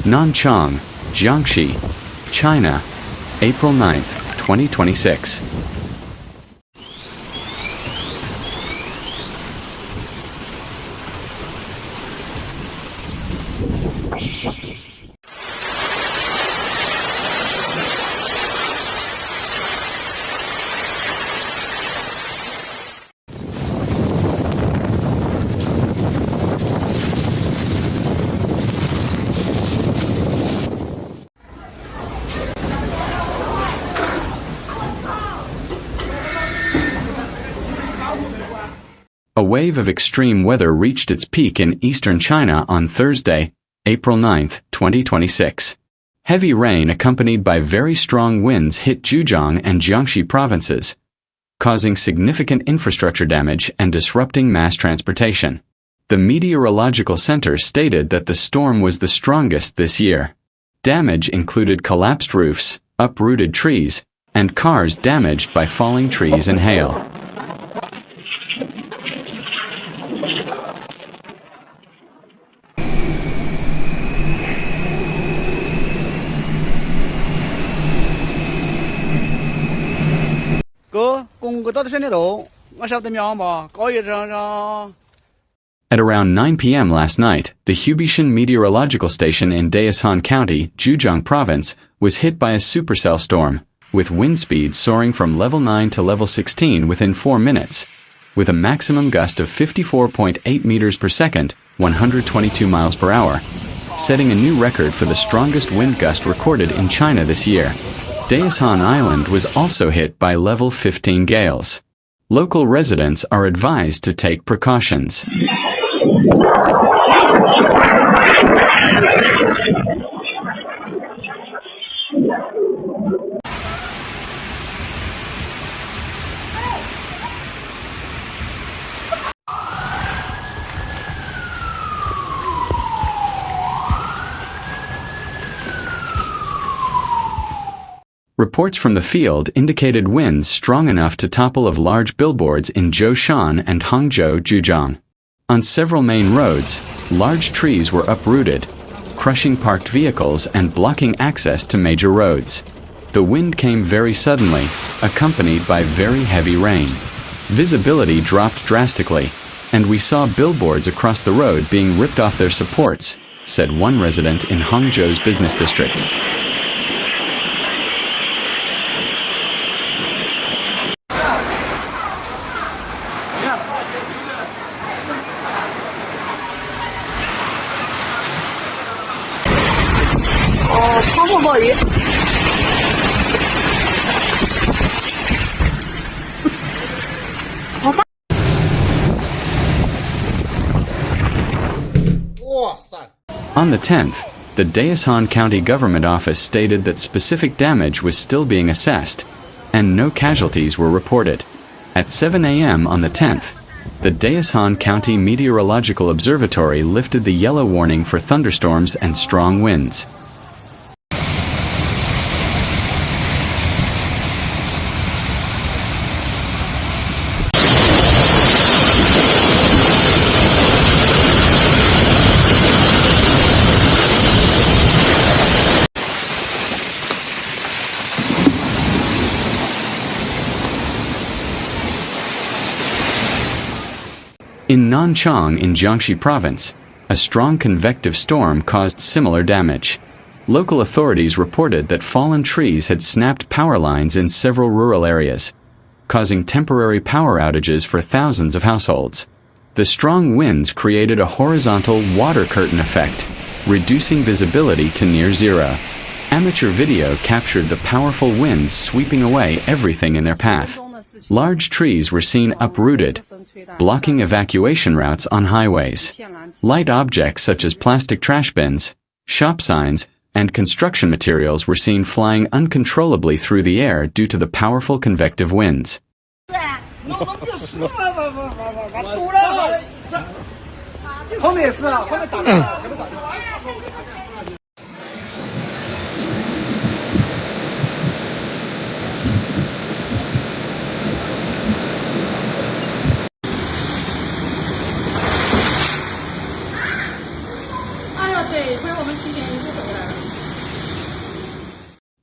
Nanchang, Jiangxi, China, April 9th, 2026. A wave of extreme weather reached its peak in eastern China on Thursday, April 9, 2026. Heavy rain accompanied by very strong winds hit Ju Jang and Jiangxi provinces, causing significant infrastructure damage and disrupting mass transportation. The Meteorological Center stated that the storm was the strongest this year. Damage included collapsed roofs, uprooted trees, and cars damaged by falling trees and hail. At around 9 p.m. last night, the Hubeian meteorological station in Daishan County, Ju Jang Province, was hit by a supercell storm, with wind speeds soaring from level 9 to level 16 within 4 minutes, with a maximum gust of 54.8 meters per second, 122 miles per hour, setting a new record for the strongest wind gust recorded in China this year. Daishan Island was also hit by level 15 gales. Local residents are advised to take precautions. Reports from the field indicated winds strong enough to topple of large billboards in Zhoushan and Hangzhou, Zhejiang. On several main roads, large trees were uprooted, crushing parked vehicles and blocking access to major roads. The wind came very suddenly, accompanied by very heavy rain. Visibility dropped drastically, and we saw billboards across the road being ripped off their supports, said one resident in Hangzhou's business district. On the 10th, the Daishan County Government Office stated that specific damage was still being assessed, and no casualties were reported. At 7 a.m. on the 10th, the Daishan County Meteorological Observatory lifted the yellow warning for thunderstorms and strong winds. In Nanchang in Jiangxi Province, a strong convective storm caused similar damage. Local authorities reported that fallen trees had snapped power lines in several rural areas, causing temporary power outages for thousands of households. The strong winds created a horizontal water curtain effect, reducing visibility to near zero. Amateur video captured the powerful winds sweeping away everything in their path. Large trees were seen uprooted, blocking evacuation routes on highways. Light objects such as plastic trash bins, shop signs, and construction materials were seen flying uncontrollably through the air due to the powerful convective winds.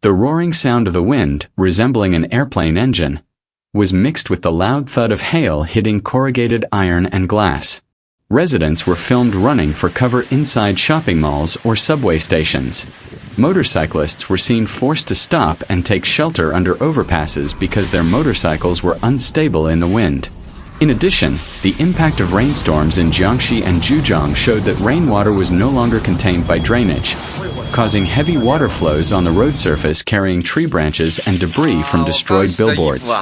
The roaring sound of the wind, resembling an airplane engine, was mixed with the loud thud of hail hitting corrugated iron and glass. Residents were filmed running for cover inside shopping malls or subway stations. Motorcyclists were seen forced to stop and take shelter under overpasses because their motorcycles were unstable in the wind. In addition, the impact of rainstorms in Jiangxi and Ju Jang showed that rainwater was no longer contained by drainage, causing heavy water flows on the road surface carrying tree branches and debris from destroyed billboards.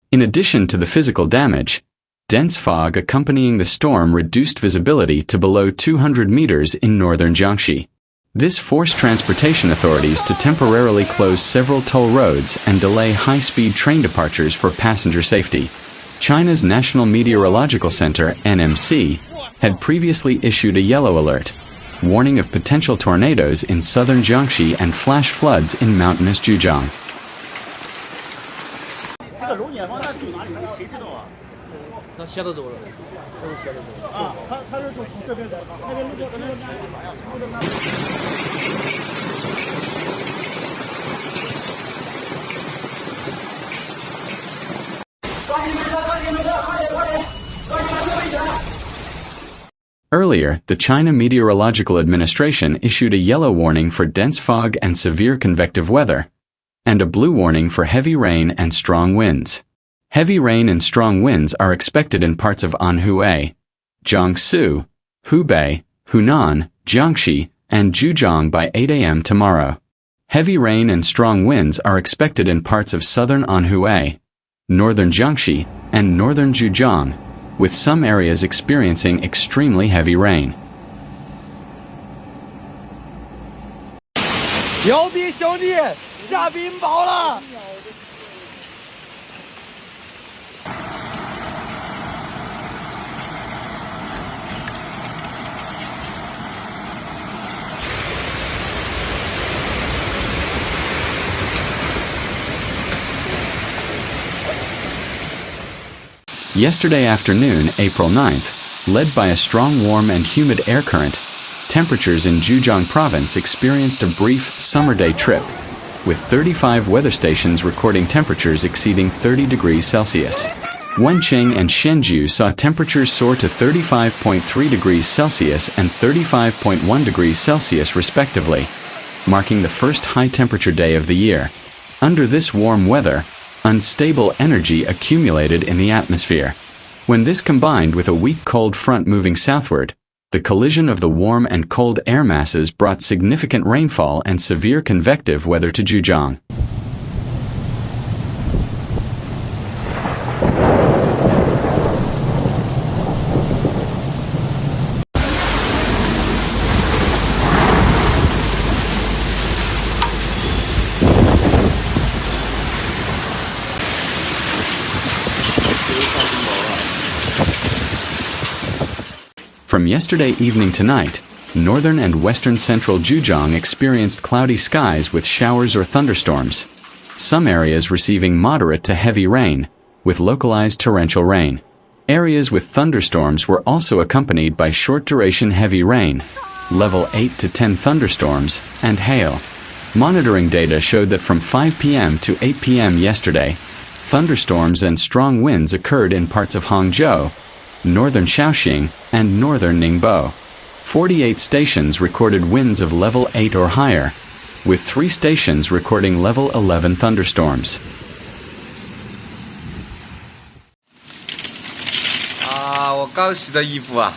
In addition to the physical damage, dense fog accompanying the storm reduced visibility to below 200 meters in northern Jiangxi. This forced transportation authorities to temporarily close several toll roads and delay high-speed train departures for passenger safety. China's National Meteorological Center, NMC, had previously issued a yellow alert, warning of potential tornadoes in southern Jiangxi and flash floods in mountainous Ju Jang. Earlier, the China Meteorological Administration issued a yellow warning for dense fog and severe convective weather, and a blue warning for heavy rain and strong winds. Heavy rain and strong winds are expected in parts of Anhui, Jiangsu, Hubei, Hunan, Jiangxi, and Zhejiang by 8 a.m. tomorrow. Heavy rain and strong winds are expected in parts of southern Anhui, northern Jiangxi, and northern Zhejiang, with some areas experiencing extremely heavy rain. 牛逼兄弟，下冰雹了！ Yesterday afternoon, April 9th, led by a strong warm and humid air current, temperatures in Zhejiang Province experienced a brief summer day trip, with 35 weather stations recording temperatures exceeding 30 degrees Celsius. Wencheng and Shenzhou saw temperatures soar to 35.3 degrees Celsius and 35.1 degrees Celsius respectively, marking the first high-temperature day of the year. Under this warm weather, unstable energy accumulated in the atmosphere. When this combined with a weak cold front moving southward, the collision of the warm and cold air masses brought significant rainfall and severe convective weather to Zhejiang. From yesterday evening to night, northern and western central Zhejiang experienced cloudy skies with showers or thunderstorms. Some areas receiving moderate to heavy rain, with localized torrential rain. Areas with thunderstorms were also accompanied by short-duration heavy rain, level 8 to 10 thunderstorms, and hail. Monitoring data showed that from 5 p.m. to 8 p.m. yesterday, thunderstorms and strong winds occurred in parts of Hangzhou, northern Shaoxing, and northern Ningbo. 48 stations recorded winds of level 8 or higher, with 3 stations recording level 11 thunderstorms. 我刚洗的衣服啊。